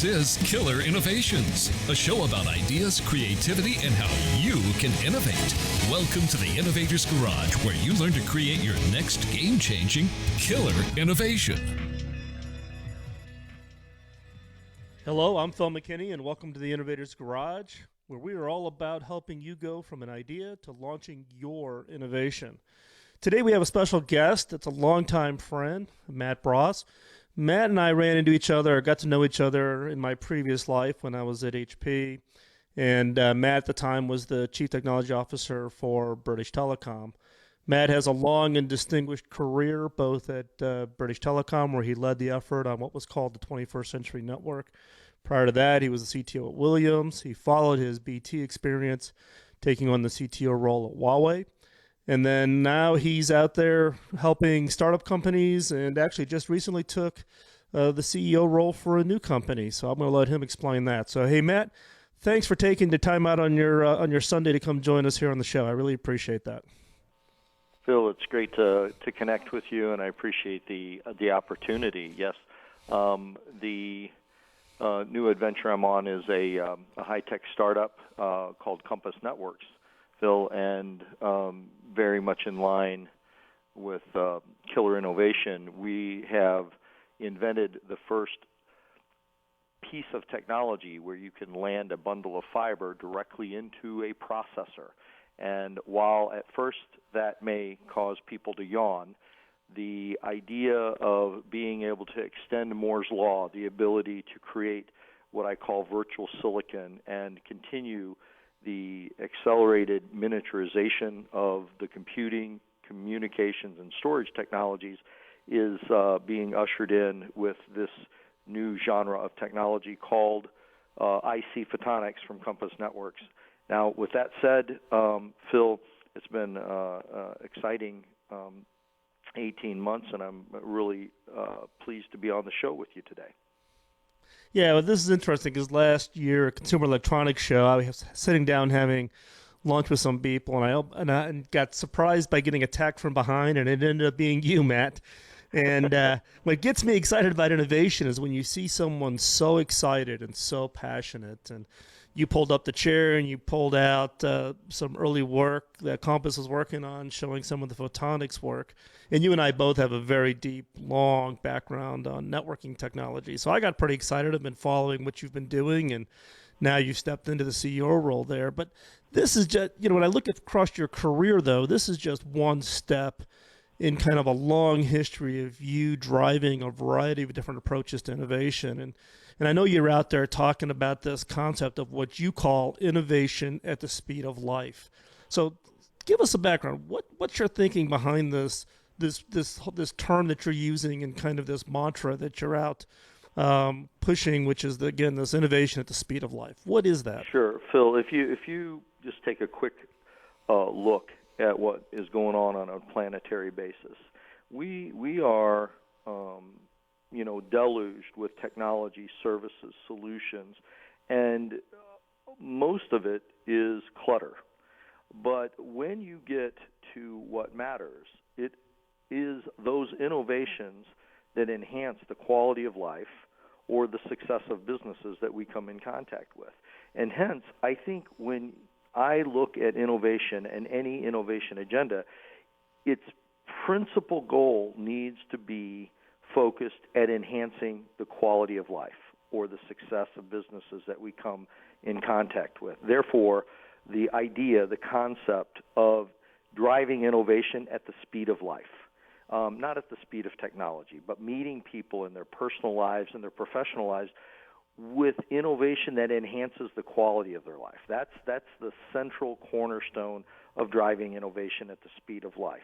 This is Killer Innovations, a show about ideas, creativity, and how you can innovate. Welcome to the Innovator's Garage, where you learn to create your next game-changing killer innovation. Hello, I'm Phil McKinney, and welcome to the Innovator's Garage, where we are all about helping you go from an idea to launching your innovation. Today we have a special guest. It's a longtime friend, Matt Bross. Matt and I ran into each other, got to know each other in my previous life when I was at HP. And Matt at the time was the Chief Technology Officer for British Telecom. Matt has a long and distinguished career both at British Telecom, where he led the effort on what was called the 21st Century Network. Prior to that, he was the CTO at Williams. He followed his BT experience, taking on the CTO role at Huawei. And then now he's out there helping startup companies, and actually just recently took the CEO role for a new company. So I'm going to let him explain that. So, hey, Matt, thanks for taking the time out on your Sunday to come join us here on the show. I really appreciate that. Phil, it's great to connect with you, and I appreciate the opportunity. Yes, the new adventure I'm on is a high-tech startup called Compass Networks, Phil, and very much in line with killer innovation. We have invented the first piece of technology where you can land a bundle of fiber directly into a processor. And while at first that may cause people to yawn, the idea of being able to extend Moore's Law, the ability to create what I call virtual silicon and continue the accelerated miniaturization of the computing, communications, and storage technologies is being ushered in with this new genre of technology called IC Photonics from Compass Networks. Now, with that said, Phil, it's been exciting 18 months, and I'm really pleased to be on the show with you today. Yeah, well, this is interesting because last year, at Consumer Electronics Show, I was sitting down having lunch with some people, and I got surprised by getting attacked from behind, and it ended up being you, Matt. And what gets me excited about innovation is when you see someone so excited and so passionate, and you pulled up the chair and you pulled out some early work that Compass was working on, showing some of the photonics work. And you and I both have a very deep, long background on networking technology. So I got pretty excited. I've been following what you've been doing, and now you've stepped into the CEO role there. But this is just, when I look across your career, though, this is just one step in kind of a long history of you driving a variety of different approaches to innovation. And I know you're out there talking about this concept of what you call innovation at the speed of life. So give us a background. What's your thinking behind this term that you're using and kind of this mantra that you're out pushing, which is, again, this innovation at the speed of life? What is that? Sure. Phil, if you just take a quick look at what is going on a planetary basis, we are deluged with technology, services, solutions, and most of it is clutter. But when you get to what matters, it is those innovations that enhance the quality of life or the success of businesses that we come in contact with. And hence, I think when I look at innovation and any innovation agenda, its principal goal needs to be focused at enhancing the quality of life or the success of businesses that we come in contact with. Therefore, the idea, the concept of driving innovation at the speed of life, not at the speed of technology, but meeting people in their personal lives and their professional lives with innovation that enhances the quality of their life. That's the central cornerstone of driving innovation at the speed of life.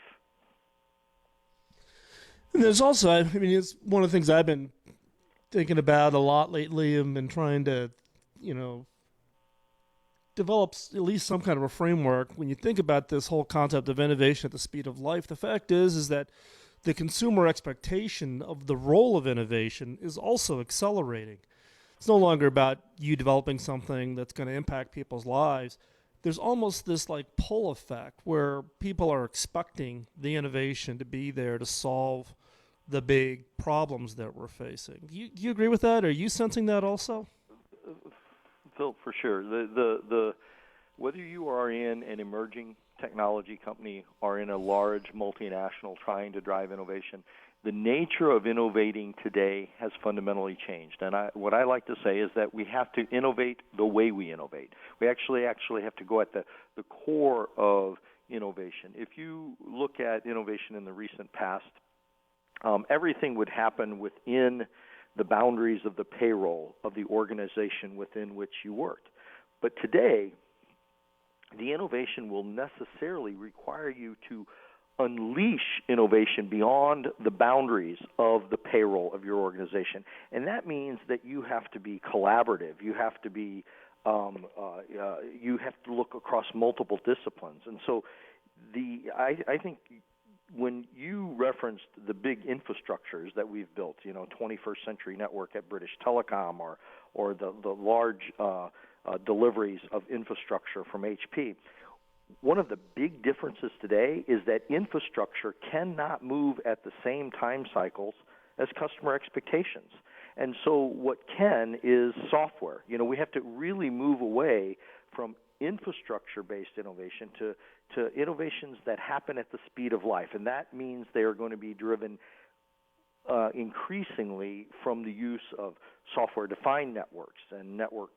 And there's also, it's one of the things I've been thinking about a lot lately and been trying to, develop at least some kind of a framework. When you think about this whole concept of innovation at the speed of life, the fact is that the consumer expectation of the role of innovation is also accelerating. It's no longer about you developing something that's going to impact people's lives. There's almost this pull effect where people are expecting the innovation to be there to solve the big problems that we're facing. Do you agree with that? Are you sensing that also? Phil, for sure. The whether you are in an emerging technology company or in a large multinational trying to drive innovation, the nature of innovating today has fundamentally changed. And what I like to say is that we have to innovate the way we innovate. We actually have to go at the core of innovation. If you look at innovation in the recent past, everything would happen within the boundaries of the payroll of the organization within which you worked. But today, the innovation will necessarily require you to unleash innovation beyond the boundaries of the payroll of your organization. And that means that you have to be collaborative. You have to be you have to look across multiple disciplines. And so I think when you referenced the big infrastructures that we've built, 21st Century Network at British Telecom or the large deliveries of infrastructure from HP, one of the big differences today is that infrastructure cannot move at the same time cycles as customer expectations. And so what can is software. We have to really move away from infrastructure-based innovation to innovations that happen at the speed of life. And that means they are going to be driven increasingly from the use of software-defined networks and network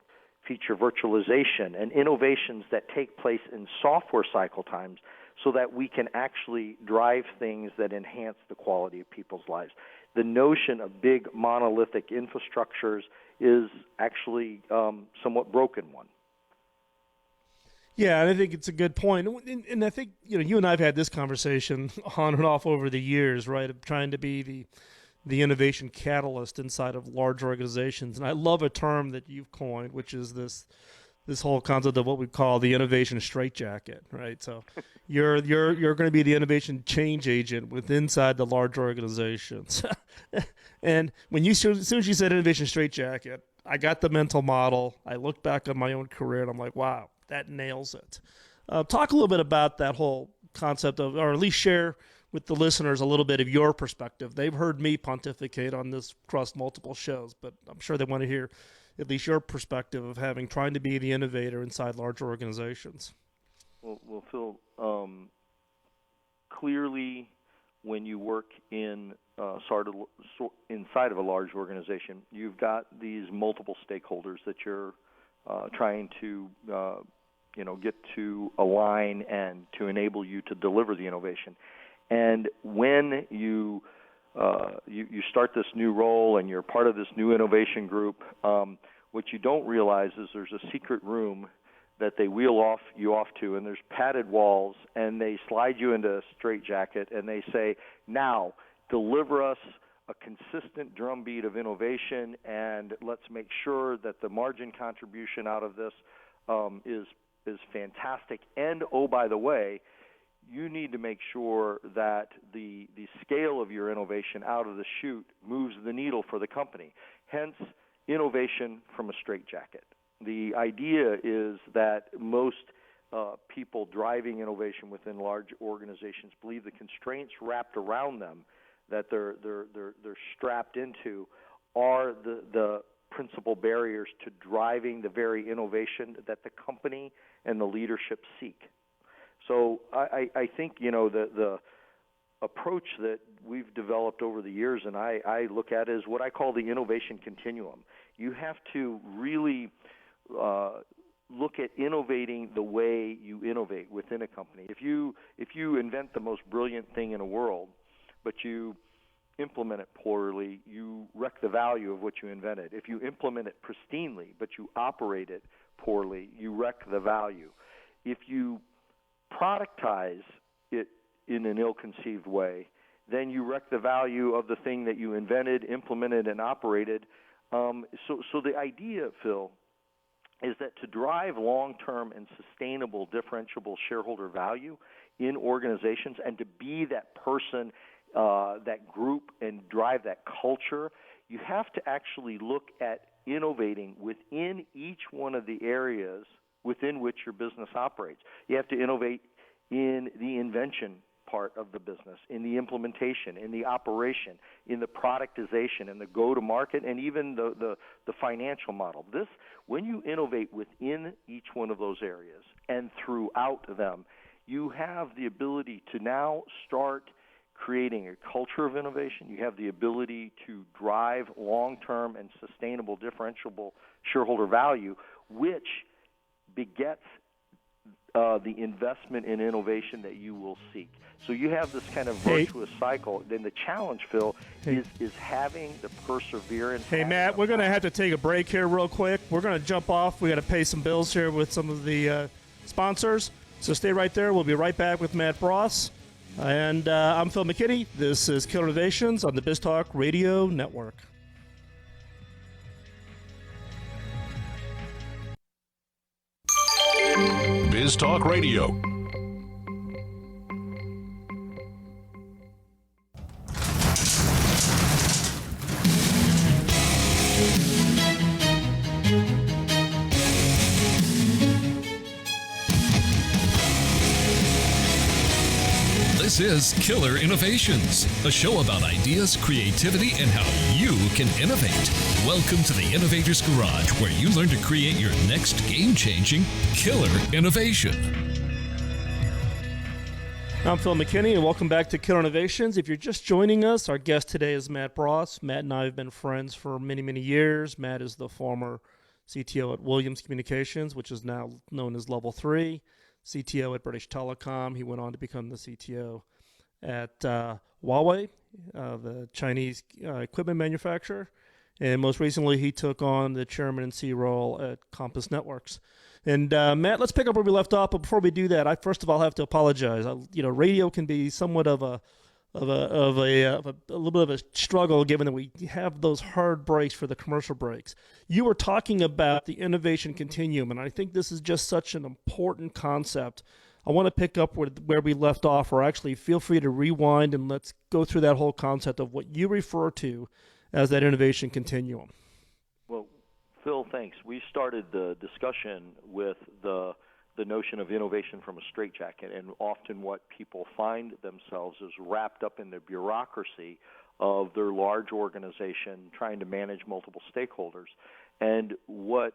feature virtualization and innovations that take place in software cycle times so that we can actually drive things that enhance the quality of people's lives. The notion of big monolithic infrastructures is actually somewhat broken one. Yeah, and I think it's a good point. And I think, you and I have had this conversation on and off over the years, right, of trying to be the innovation catalyst inside of large organizations. And I love a term that you've coined, which is this whole concept of what we call the innovation straitjacket, right? So you're going to be the innovation change agent inside the large organizations. And as soon as you said innovation straitjacket, I got the mental model. I looked back on my own career, and I'm like, wow, that nails it. Talk a little bit about that whole concept of, or at least share with the listeners a little bit of your perspective. They've heard me pontificate on this across multiple shows, but I'm sure they want to hear at least your perspective of trying to be the innovator inside large organizations. Well, Phil, clearly when you work inside of a large organization, you've got these multiple stakeholders that you're trying to get to align and to enable you to deliver the innovation. And when you start this new role and you're part of this new innovation group, what you don't realize is there's a secret room that they wheel you off to, and there's padded walls, and they slide you into a straitjacket, and they say, now, deliver us a consistent drumbeat of innovation, and let's make sure that the margin contribution out of this is fantastic. And, oh, by the way, you need to make sure that the scale of your innovation out of the chute moves the needle for the company. Hence, innovation from a straitjacket. The idea is that most people driving innovation within large organizations believe the constraints wrapped around them that they're strapped into are the principal barriers to driving the very innovation that the company and the leadership seek. So I think, the approach that we've developed over the years, and I look at it as what I call the innovation continuum. You have to really look at innovating the way you innovate within a company. If you invent the most brilliant thing in the world, but you implement it poorly, you wreck the value of what you invented. If you implement it pristinely, but you operate it poorly, you wreck the value. If you productize it in an ill-conceived way, then you wreck the value of the thing that you invented, implemented, and operated. So the idea, Phil, is that to drive long-term and sustainable differentiable shareholder value in organizations and to be that person, that group, and drive that culture, you have to actually look at innovating within each one of the areas within which your business operates. You have to innovate in the invention part of the business, in the implementation, in the operation, in the productization, and the go-to-market, and even the financial model. When you innovate within each one of those areas and throughout them, you have the ability to now start creating a culture of innovation. You have the ability to drive long-term and sustainable differentiable shareholder value, which begets the investment in innovation that you will seek. So you have this kind of virtuous cycle. Then the challenge, Phil, is having the perseverance. Hey, Matt, we're going to have to take a break here real quick. We're going to jump off. We got to pay some bills here with some of the sponsors. So stay right there. We'll be right back with Matt Bross. And I'm Phil McKinney. This is Killer Innovations on the BizTalk Radio Network. BizTalk Radio. This is Killer Innovations, a show about ideas, creativity, and how you can innovate. Welcome to the Innovator's Garage, where you learn to create your next game-changing killer innovation. I'm Phil McKinney, and welcome back to Killer Innovations. If you're just joining us, our guest today is Matt Bross. Matt and I have been friends for many, many years. Matt is the former CTO at Williams Communications, which is now known as Level 3. CTO at British Telecom. He went on to become the CTO at Huawei, the Chinese equipment manufacturer. And most recently, he took on the chairman and CEO role at Compass Networks. And Matt, let's pick up where we left off. But before we do that, I first of all have to apologize. Radio can be somewhat of a little bit of a struggle, given that we have those hard breaks for the commercial breaks. You were talking about the innovation continuum, and I think this is just such an important concept. I want to pick up where we left off, or actually feel free to rewind and let's go through that whole concept of what you refer to as that innovation continuum. Well, Phil, thanks. We started the discussion with the notion of innovation from a straitjacket, and often what people find themselves is wrapped up in the bureaucracy of their large organization trying to manage multiple stakeholders. And what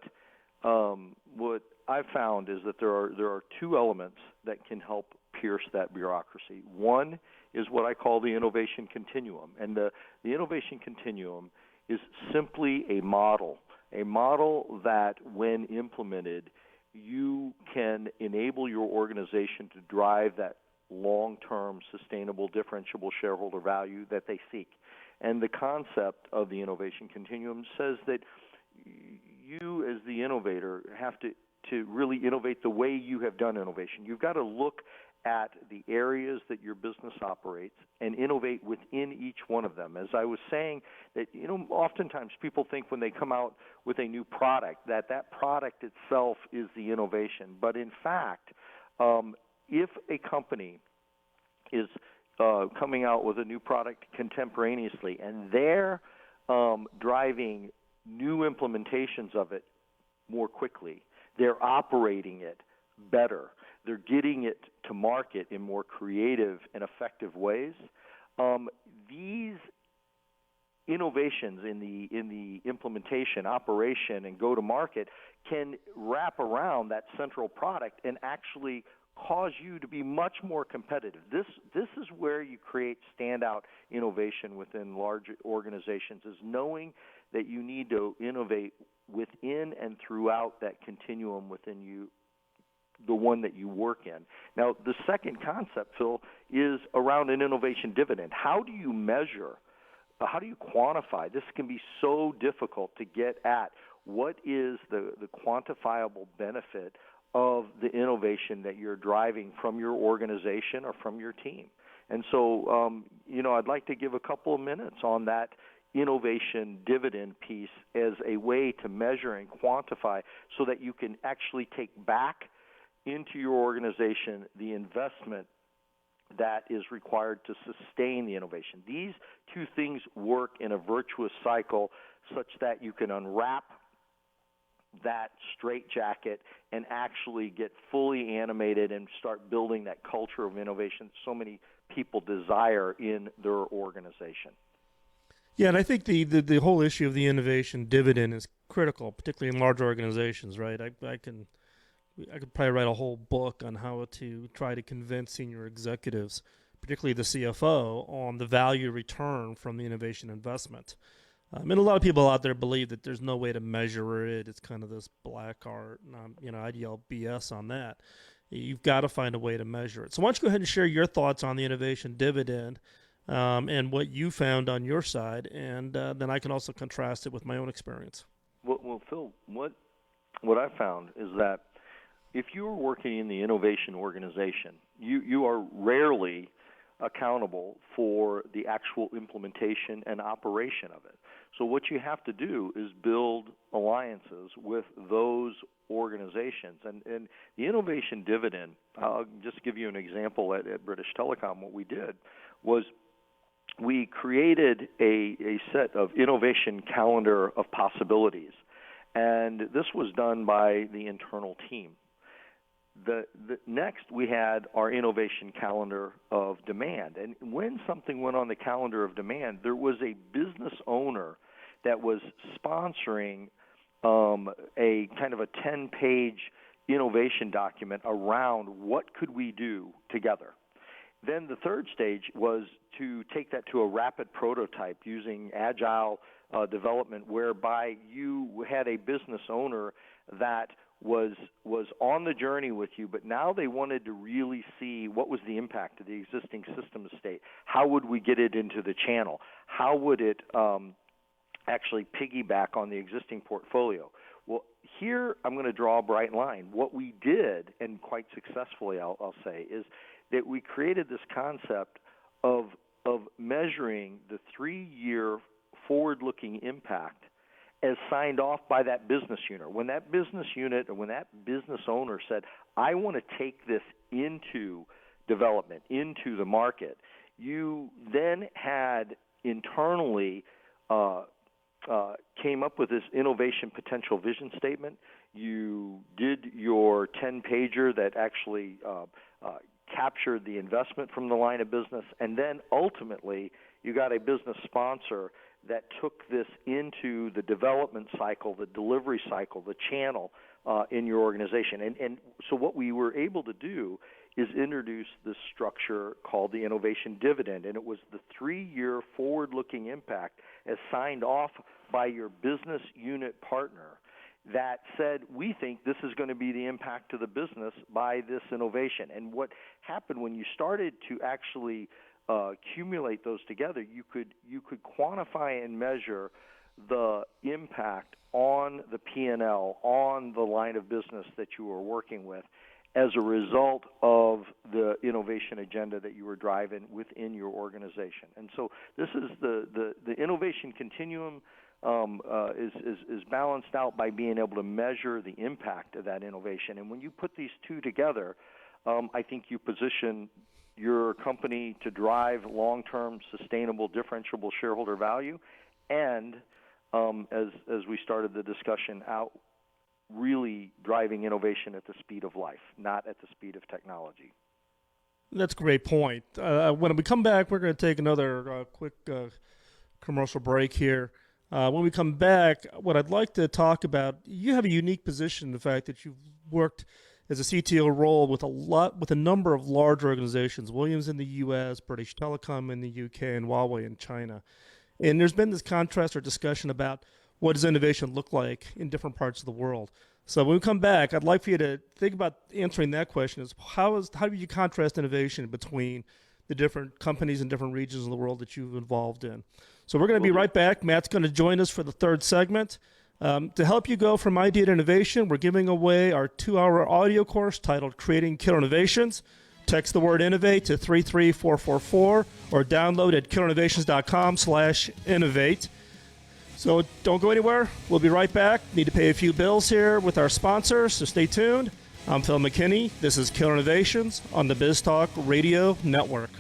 I've found is that there are two elements that can help pierce that bureaucracy. One is what I call the innovation continuum, and the innovation continuum is simply a model that, when implemented, you can enable your organization to drive that long-term, sustainable, differentiable shareholder value that they seek. And the concept of the innovation continuum says that you, as the innovator, have to really innovate the way you have done innovation. You've got to look at the areas that your business operates and innovate within each one of them. As I was saying, that oftentimes people think when they come out with a new product that product itself is the innovation. But in fact, if a company is coming out with a new product contemporaneously and they're driving new implementations of it more quickly, they're operating it better, they're getting it to market in more creative and effective ways, these innovations in the implementation, operation, and go-to-market can wrap around that central product and actually cause you to be much more competitive. This is where you create standout innovation within large organizations, is knowing that you need to innovate within and throughout that continuum within you, the one that you work in. Now, the second concept, Phil, is around an innovation dividend. How do you measure? How do you quantify? This can be so difficult to get at. What is the quantifiable benefit of the innovation that you're driving from your organization or from your team? And so, I'd like to give a couple of minutes on that innovation dividend piece as a way to measure and quantify so that you can actually take back into your organization the investment that is required to sustain the innovation. These two things work in a virtuous cycle such that you can unwrap that straitjacket and actually get fully animated and start building that culture of innovation so many people desire in their organization. Yeah, and I think the whole issue of the innovation dividend is critical, particularly in large organizations, right? I could probably write a whole book on how to try to convince senior executives, particularly the CFO, on the value return from the innovation investment. And a lot of people out there believe that there's no way to measure it. It's kind of this black art. I'd yell BS on that. You've got to find a way to measure it. So why don't you go ahead and share your thoughts on the innovation dividend and what you found on your side, and then I can also contrast it with my own experience. Well, Phil, what I found is that if you are working in the innovation organization, you are rarely accountable for the actual implementation and operation of it. So what you have to do is build alliances with those organizations. And the innovation dividend, I'll just give you an example at British Telecom. What we did was we created a set of innovation calendar of possibilities. And this was done by the internal team. The next, we had our innovation calendar of demand. And when something went on the calendar of demand, there was a business owner that was sponsoring a kind of a 10-page innovation document around what could we do together. Then the third stage was to take that to a rapid prototype using agile development, whereby you had a business owner that was on the journey with you, but now they wanted to really see what was the impact of the existing system estate. How would we get it into the channel? How would it actually piggyback on the existing portfolio? Well, here I'm going to draw a bright line. What we did, and quite successfully I'll say, is that we created this concept of measuring the 3-year forward-looking impact as signed off by that business unit. When that business unit or when that business owner said, I want to take this into development, into the market, you then had internally came up with this innovation potential vision statement. You did your 10-pager that actually captured the investment from the line of business, and then ultimately you got a business sponsor that took this into the development cycle, the delivery cycle, the channel in your organization. And so what we were able to do is introduce this structure called the innovation dividend, and it was the 3-year forward-looking impact as signed off by your business unit partner that said, we think this is going to be the impact to the business by this innovation. And what happened when you started to actually accumulate those together, you could quantify and measure the impact on the P&L, on the line of business that you were working with as a result of the innovation agenda that you were driving within your organization. And so this is the innovation continuum is balanced out by being able to measure the impact of that innovation. And when you put these two together, I think you position your company to drive long-term, sustainable, differentiable shareholder value, and as we started the discussion out, really driving innovation at the speed of life, not at the speed of technology. That's a great point. When we come back, we're going to take another quick commercial break here. When we come back, what I'd like to talk about, you have a unique position, the fact that you've worked as a CTO role with a number of large organizations, Williams in the U.S., British Telecom in the U.K., and Huawei in China. And there's been this contrast or discussion about what does innovation look like in different parts of the world. So when we come back, I'd like for you to think about answering that question: is how do you contrast innovation between the different companies and different regions of the world that you've involved in? So we're going to be right back. Matt's going to join us for the third segment. To help you go from idea to innovation, we're giving away our 2-hour audio course titled Creating Killer Innovations. Text the word innovate to 33444 or download at killerinnovations.com/innovate. So don't go anywhere. We'll be right back. Need to pay a few bills here with our sponsors, so stay tuned. I'm Phil McKinney. This is Killer Innovations on the BizTalk Radio Network.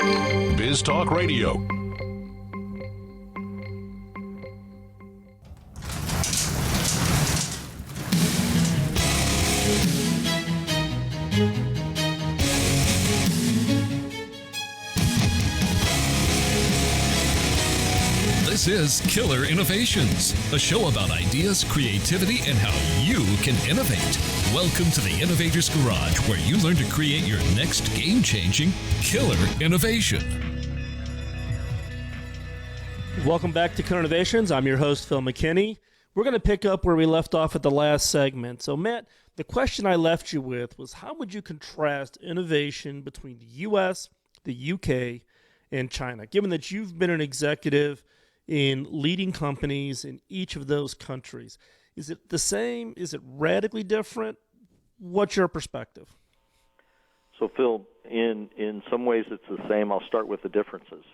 Biz Talk Radio. This is Killer Innovations, a show about ideas, creativity, and how you can innovate. Welcome to the Innovator's Garage, where you learn to create your next game-changing killer innovation. Welcome back to Killer Innovations. I'm your host, Phil McKinney. We're going to pick up where we left off at the last segment. So, Matt, the question I left you with was, how would you contrast innovation between the U.S., the UK, and China, given that you've been an executive in leading companies in each of those countries? Is it the same? Is it radically different? What's your perspective? So, Phil, in some ways it's the same. I'll start with the differences.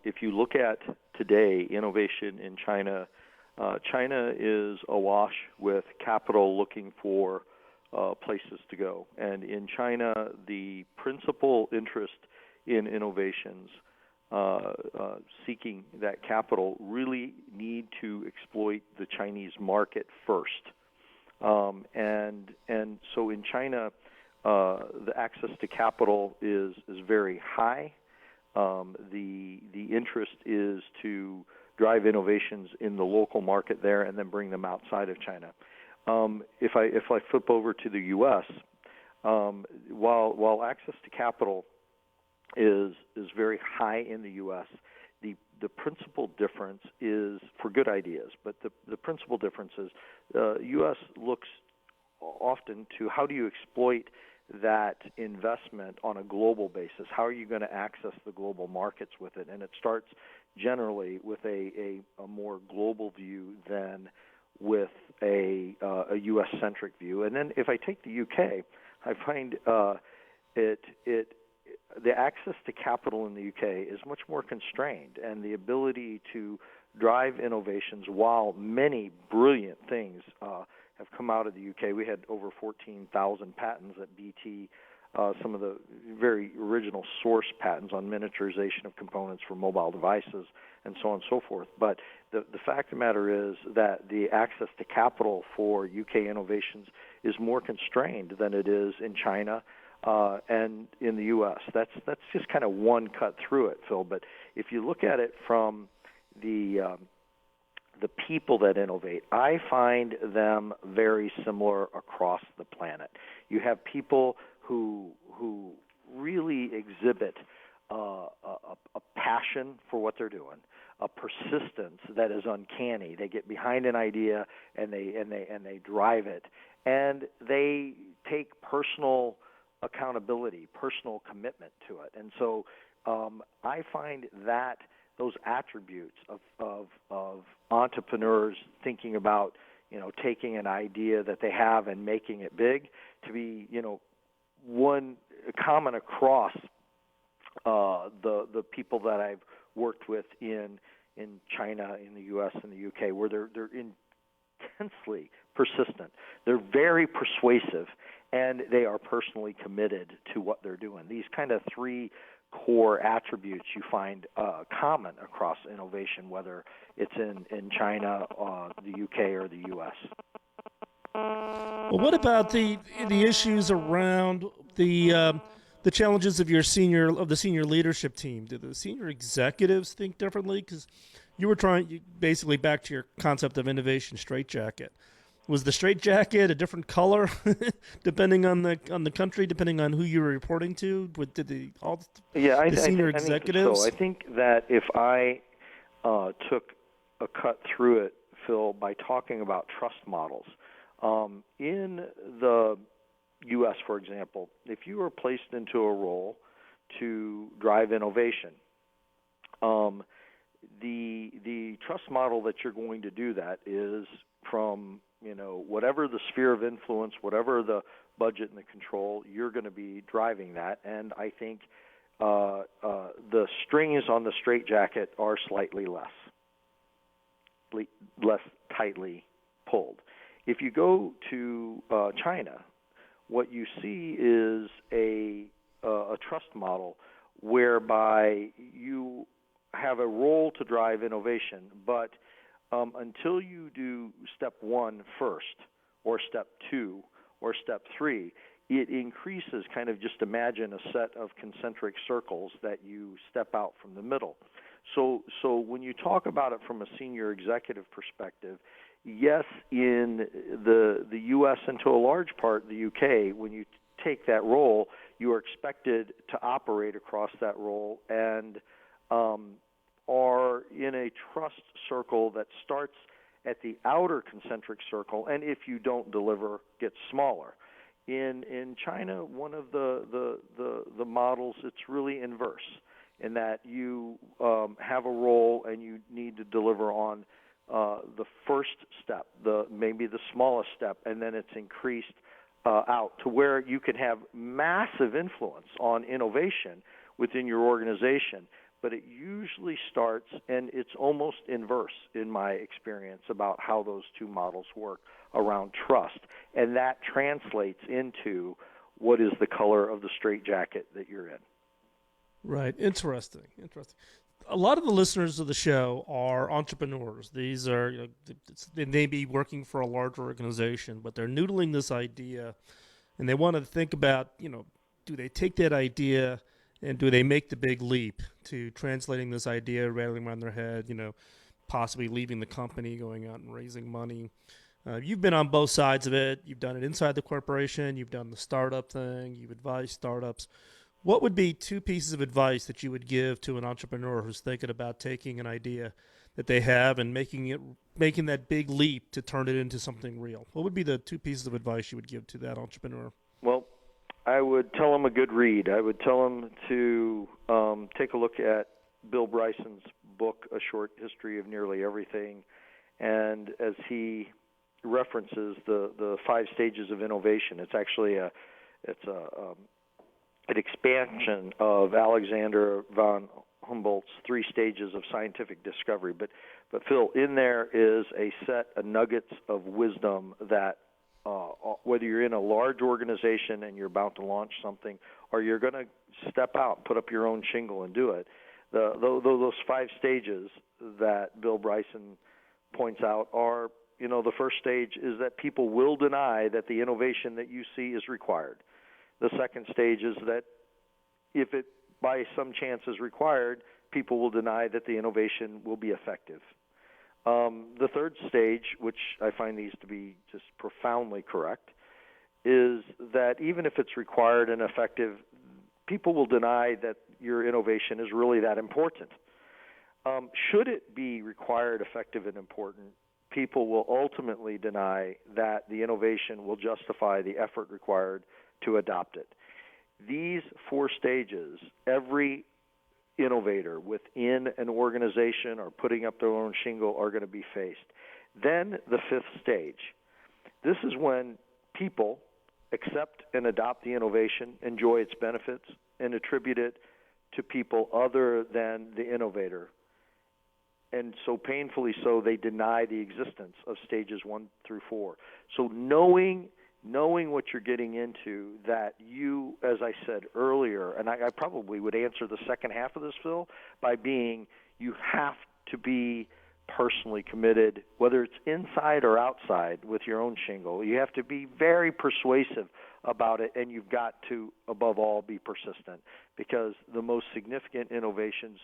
If you look at today, innovation in China, China is awash with capital looking for places to go. And in China, the principal interest in innovations seeking that capital really need to exploit the Chinese market first. And so in China, the access to capital is very high. The interest is to drive innovations in the local market there and then bring them outside of China. If I flip over to the U.S., while access to capital is very high in the U.S., the principal difference is for good ideas, but the principal difference is U.S. looks often to how do you exploit that investment on a global basis? How are you going to access the global markets with it? And it starts generally with a more global view than with a U.S.-centric view. And then if I take the UK, I find the access to capital in the UK is much more constrained, and the ability to drive innovations, while many brilliant things have come out of the UK. We had over 14,000 patents at BT, some of the very original source patents on miniaturization of components for mobile devices, and so on and so forth. But the fact of the matter is that the access to capital for UK innovations is more constrained than it is in China and in the U.S. That's just kind of one cut through it, Phil. But if you look at it from the people that innovate, I find them very similar across the planet. You have people who really exhibit a passion for what they're doing, a persistence that is uncanny. They get behind an idea and they drive it, and they take personal accountability, personal commitment to it. And so I find that those attributes of entrepreneurs thinking about, taking an idea that they have and making it big to be, one common across the people that I've worked with in China, in the U.S., and the UK, where they're intensely persistent. They're very persuasive, and they are personally committed to what they're doing. These kind of three core attributes you find common across innovation, whether it's in China, the UK, or the U.S. Well, what about the issues around the challenges of the senior leadership team? Do the senior executives think differently? Because you were basically back to your concept of innovation straitjacket. Was the straitjacket a different color depending on the country, depending on who you were reporting to? Did the senior executives? I think that if I took a cut through it, Phil, by talking about trust models, in the U.S., for example, if you are placed into a role to drive innovation, the trust model that you're going to do that is from whatever the sphere of influence, whatever the budget and the control, you're going to be driving that. And I think the strings on the straitjacket are slightly less tightly pulled. If you go to China, what you see is a trust model whereby you have a role to drive innovation, but until you do step 1 first, or step 2, or step 3, it increases. Kind of just imagine a set of concentric circles that you step out from the middle. So when you talk about it from a senior executive perspective, yes, in the U.S. and to a large part the U.K., when you take that role, you are expected to operate across that role and are in a trust circle that starts at the outer concentric circle, and if you don't deliver, gets smaller. In China, one of the models, it's really inverse, in that you have a role and you need to deliver on the first step, maybe the smallest step, and then it's increased out to where you can have massive influence on innovation within your organization. But it usually starts, and it's almost inverse in my experience about how those two models work around trust. And that translates into what is the color of the straitjacket that you're in. Right. Interesting. A lot of the listeners of the show are entrepreneurs. These are, they may be working for a larger organization, but they're noodling this idea, and they want to think about, do they take that idea and do they make the big leap to translating this idea, rattling around their head, possibly leaving the company, going out and raising money? You've been on both sides of it. You've done it inside the corporation. You've done the startup thing. You've advised startups. What would be 2 pieces of advice that you would give to an entrepreneur who's thinking about taking an idea that they have and making that big leap to turn it into something real? What would be the 2 pieces of advice you would give to that entrepreneur? Well, I would tell them a good read. I would tell them to take a look at Bill Bryson's book, A Short History of Nearly Everything, and as he references the 5 stages of innovation, it's actually an expansion of Alexander von Humboldt's 3 stages of scientific discovery. But Phil, in there is a set of nuggets of wisdom that whether you're in a large organization and you're about to launch something, or you're going to step out, put up your own shingle and do it, those 5 stages that Bill Bryson points out are, the first stage is that people will deny that the innovation that you see is required. The second stage is that if it by some chance is required, people will deny that the innovation will be effective. The third stage, which I find these to be just profoundly correct, is that even if it's required and effective, people will deny that your innovation is really that important. Should it be required, effective, and important, people will ultimately deny that the innovation will justify the effort required to adopt it. These 4 stages, every innovator within an organization or putting up their own shingle are going to be faced. Then the 5th stage. This is when people accept and adopt the innovation, enjoy its benefits, and attribute it to people other than the innovator. And so painfully so, they deny the existence of stages 1 through 4. So knowing what you're getting into, that you, as I said earlier, and I probably would answer the second half of this, Phil, by being you have to be personally committed, whether it's inside or outside with your own shingle. You have to be very persuasive about it, and you've got to, above all, be persistent, because the most significant innovations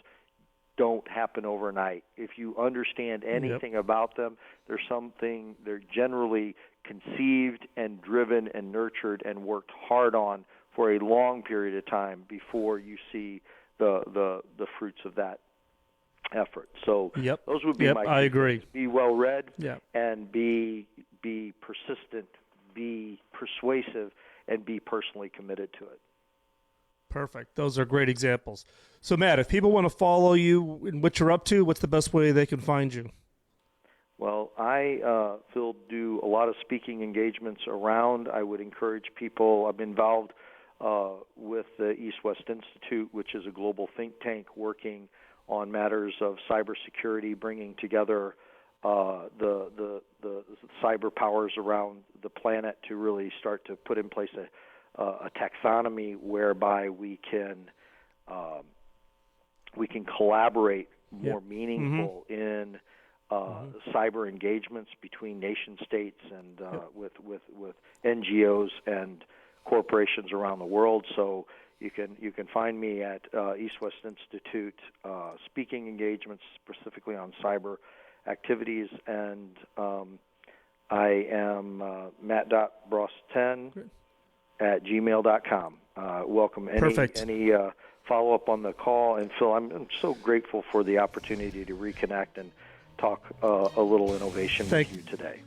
don't happen overnight. If you understand anything about them, they're generally conceived and driven and nurtured and worked hard on for a long period of time before you see the fruits of that effort. So those would be my I agree. Be well read and be persistent, be persuasive, and be personally committed to it. Perfect. Those are great examples. So, Matt, if people want to follow you and what you're up to, what's the best way they can find you? Well, I, Phil, do a lot of speaking engagements around. I would encourage people. I'm involved with the East-West Institute, which is a global think tank working on matters of cybersecurity, bringing together the cyber powers around the planet to really start to put in place a taxonomy whereby we can we can collaborate more meaningful in cyber engagements between nation states and with NGOs and corporations around the world. So you can find me at East West Institute speaking engagements specifically on cyber activities, and I am matt.bross10 at gmail.com. Welcome any follow-up on the call. And Phil, I'm so grateful for the opportunity to reconnect and talk a little innovation with you today.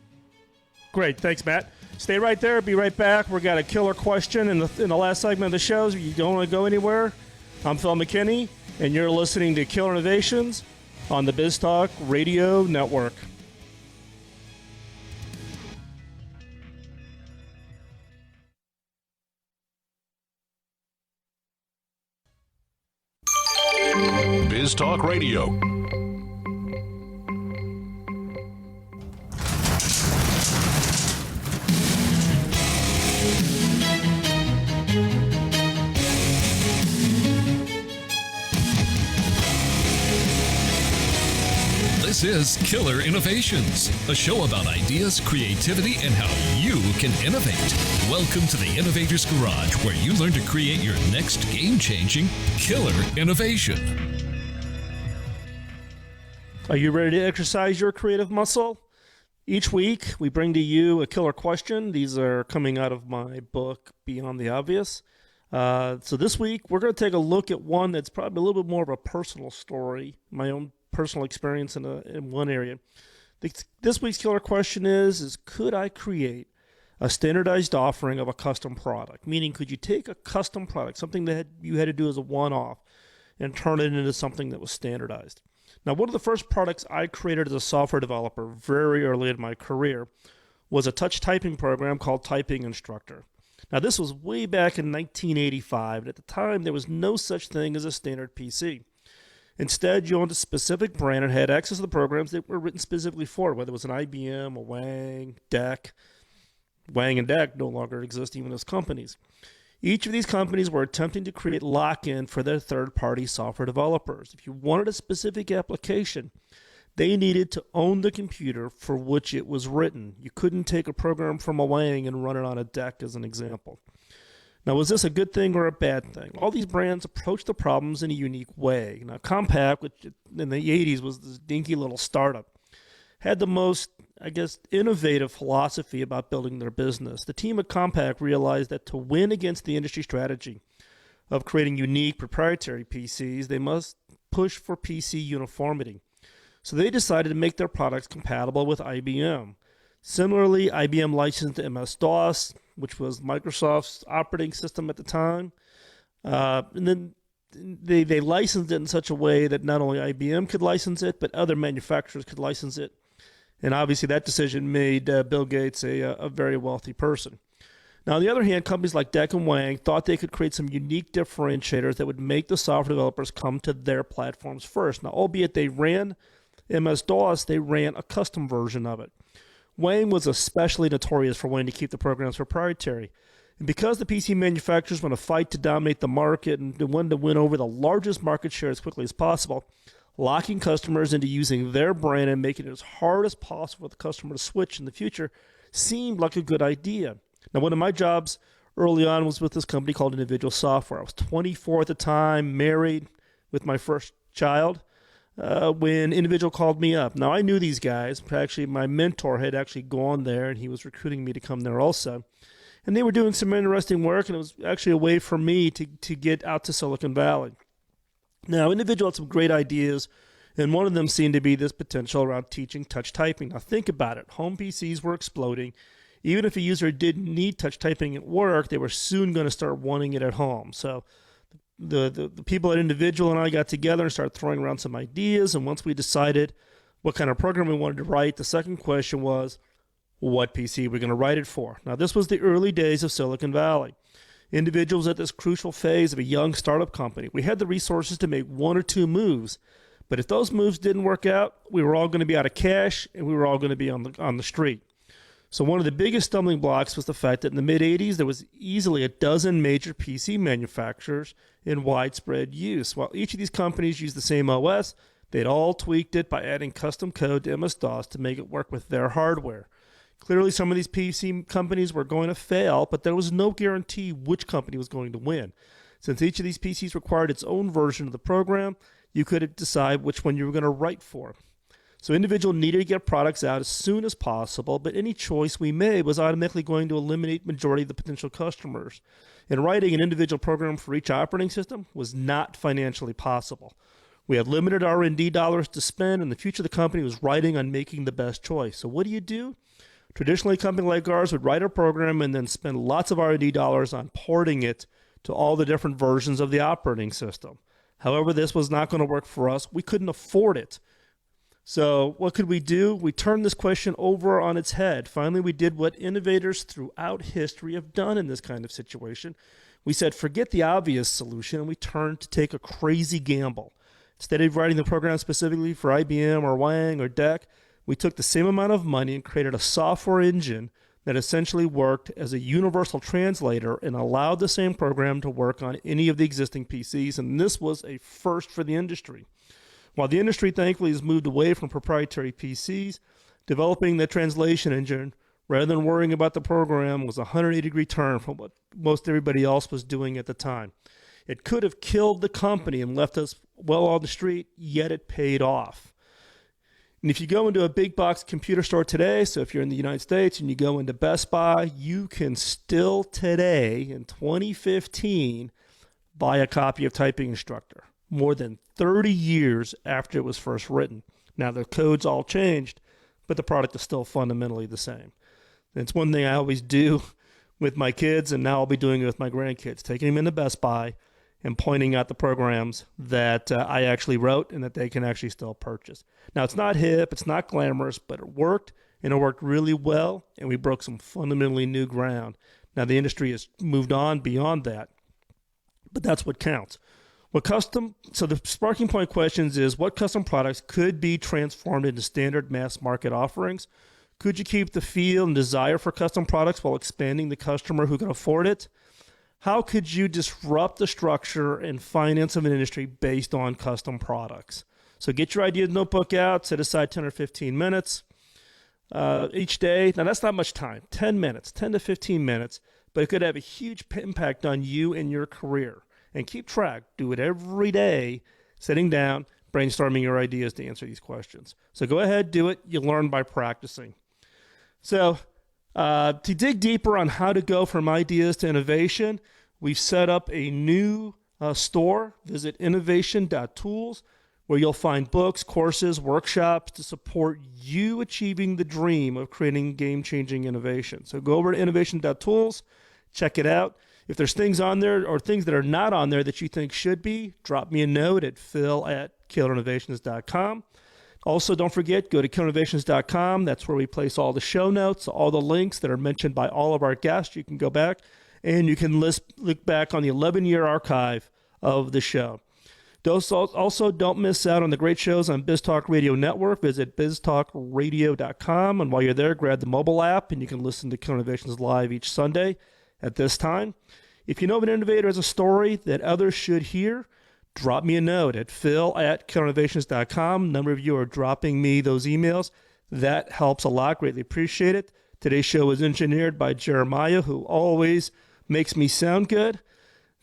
Great. Thanks, Matt. Stay right there. Be right back. We've got a killer question in the last segment of the show. You don't want to go anywhere. I'm Phil McKinney, and you're listening to Killer Innovations on the BizTalk Radio Network. BizTalk Radio. This is Killer Innovations, a show about ideas, creativity, and how you can innovate. Welcome to the Innovator's Garage, where you learn to create your next game-changing killer innovation. Are you ready to exercise your creative muscle? Each week, we bring to you a killer question. These are coming out of my book, Beyond the Obvious. So this week, we're going to take a look at one that's probably a little bit more of a personal story, my own personal experience in one area. This week's killer question is could I create a standardized offering of a custom product? Meaning, could you take a custom product, something that you had to do as a one-off, and turn it into something that was standardized? Now, one of the first products I created as a software developer very early in my career was a touch typing program called Typing Instructor. Now, this was way back in 1985, and at the time, there was no such thing as a standard PC. Instead, you owned a specific brand and had access to the programs that were written specifically for it, whether it was an IBM, a Wang, DEC. Wang and DEC no longer exist even as companies. Each of these companies were attempting to create lock-in for their third-party software developers. If you wanted a specific application, they needed to own the computer for which it was written. You couldn't take a program from a Wang and run it on a DEC as an example. Now, was this a good thing or a bad thing? All these brands approached the problems in a unique way. Now, Compaq, which in the 80s was this dinky little startup, had the most, innovative philosophy about building their business. The team at Compaq realized that to win against the industry strategy of creating unique proprietary PCs, they must push for PC uniformity. So they decided to make their products compatible with IBM. Similarly, IBM licensed MS-DOS, which was Microsoft's operating system at the time. And then they licensed it in such a way that not only IBM could license it, but other manufacturers could license it. And obviously that decision made Bill Gates a very wealthy person. Now, on the other hand, companies like DEC and Wang thought they could create some unique differentiators that would make the software developers come to their platforms first. Now, albeit they ran MS-DOS, they ran a custom version of it. Wang was especially notorious for wanting to keep the programs proprietary. And because the PC manufacturers want to fight to dominate the market and wanted to win over the largest market share as quickly as possible, locking customers into using their brand and making it as hard as possible for the customer to switch in the future seemed like a good idea. Now, one of my jobs early on was with this company called Individual Software. I was 24 at the time, married with my first child, when Individual called me up. Now, I knew these guys. Actually, my mentor had actually gone there, and he was recruiting me to come there also. And they were doing some interesting work, and it was actually a way for me to get out to Silicon Valley. Now, Individual had some great ideas, and one of them seemed to be this potential around teaching touch typing. Now, think about it. Home PCs were exploding. Even if a user didn't need touch typing at work, they were soon going to start wanting it at home. So the people at Individual and I got together and started throwing around some ideas, and once we decided what kind of program we wanted to write, the second question was, what PC are we going to write it for? Now, this was the early days of Silicon Valley. Individuals at this crucial phase of a young startup company. We had the resources to make one or two moves, but if those moves didn't work out, we were all going to be out of cash and we were all going to be on the street. So one of the biggest stumbling blocks was the fact that in the mid-'80s, there was easily a dozen major PC manufacturers in widespread use. While each of these companies used the same OS, they'd all tweaked it by adding custom code to MS-DOS to make it work with their hardware. Clearly, some of these PC companies were going to fail, but there was no guarantee which company was going to win. Since each of these PCs required its own version of the program, you could decide which one you were going to write for. So individual needed to get products out as soon as possible, but any choice we made was automatically going to eliminate majority of the potential customers. And writing an individual program for each operating system was not financially possible. We had limited R&D dollars to spend, and the future of the company was riding on making the best choice. So what do? Traditionally, a company like ours would write a program and then spend lots of R&D dollars on porting it to all the different versions of the operating system. However, this was not going to work for us. We couldn't afford it. So what could we do? We turned this question over on its head. Finally, we did what innovators throughout history have done in this kind of situation. We said, forget the obvious solution, and we turned to take a crazy gamble. Instead of writing the program specifically for IBM or Wang or DEC, we took the same amount of money and created a software engine that essentially worked as a universal translator and allowed the same program to work on any of the existing PCs, and this was a first for the industry. While the industry thankfully has moved away from proprietary PCs, developing the translation engine rather than worrying about the program was a 180-degree turn from what most everybody else was doing at the time. It could have killed the company and left us well on the street, yet it paid off. And if you go into a big box computer store today, so if you're in the United States and you go into Best Buy, you can still today, in 2015, buy a copy of Typing Instructor, more than 30 years after it was first written. Now, the code's all changed, but the product is still fundamentally the same. And it's one thing I always do with my kids, and now I'll be doing it with my grandkids, taking them into Best Buy and pointing out the programs that I actually wrote and that they can actually still purchase. Now, it's not hip, it's not glamorous, but it worked, and it worked really well, and we broke some fundamentally new ground. Now, the industry has moved on beyond that, but that's what counts. So the sparking point questions is, what custom products could be transformed into standard mass market offerings? Could you keep the feel and desire for custom products while expanding the customer who can afford it? How could you disrupt the structure and finance of an industry based on custom products? So get your idea notebook out, set aside 10 or 15 minutes each day. Now, that's not much time, 10 minutes, 10 to 15 minutes, but it could have a huge impact on you and your career. And keep track. Do it every day, sitting down, brainstorming your ideas to answer these questions. So go ahead, do it. You learn by practicing. So to dig deeper on how to go from ideas to innovation, we've set up a new store. Visit innovation.tools, where you'll find books, courses, workshops to support you achieving the dream of creating game-changing innovation. So go over to innovation.tools, check it out. If there's things on there or things that are not on there that you think should be, drop me a note at phil@killerinnovations.com. Also, don't forget, go to killerinnovations.com. That's where we place all the show notes, all the links that are mentioned by all of our guests. You can go back and you can look back on the 11-year archive of the show. Also, don't miss out on the great shows on BizTalk Radio Network. Visit biztalkradio.com. And while you're there, grab the mobile app and you can listen to Killer Innovations live each Sunday at this time. If you know of an innovator has a story that others should hear, drop me a note at phil@killerinnovations.com. A number of you are dropping me those emails. That helps a lot. Greatly appreciate it. Today's show is engineered by Jeremiah, who always makes me sound good.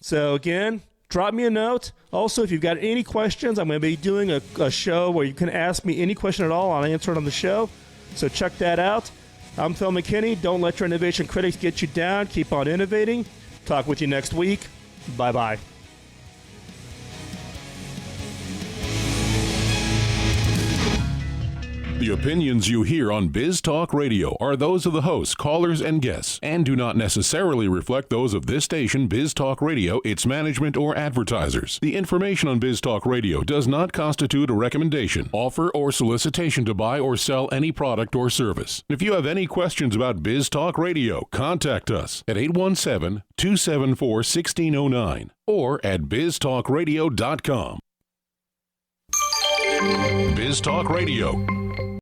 So again, drop me a note. Also, if you've got any questions, I'm going to be doing a show where you can ask me any question at all. I'll answer it on the show. So check that out. I'm Phil McKinney. Don't let your innovation critics get you down. Keep on innovating. Talk with you next week. Bye-bye. The opinions you hear on Biz Talk Radio are those of the hosts, callers, and guests, and do not necessarily reflect those of this station, Biz Talk Radio, its management, or advertisers. The information on Biz Talk Radio does not constitute a recommendation, offer, or solicitation to buy or sell any product or service. If you have any questions about Biz Talk Radio, contact us at 817-274-1609 or at biztalkradio.com. Biz Talk Radio.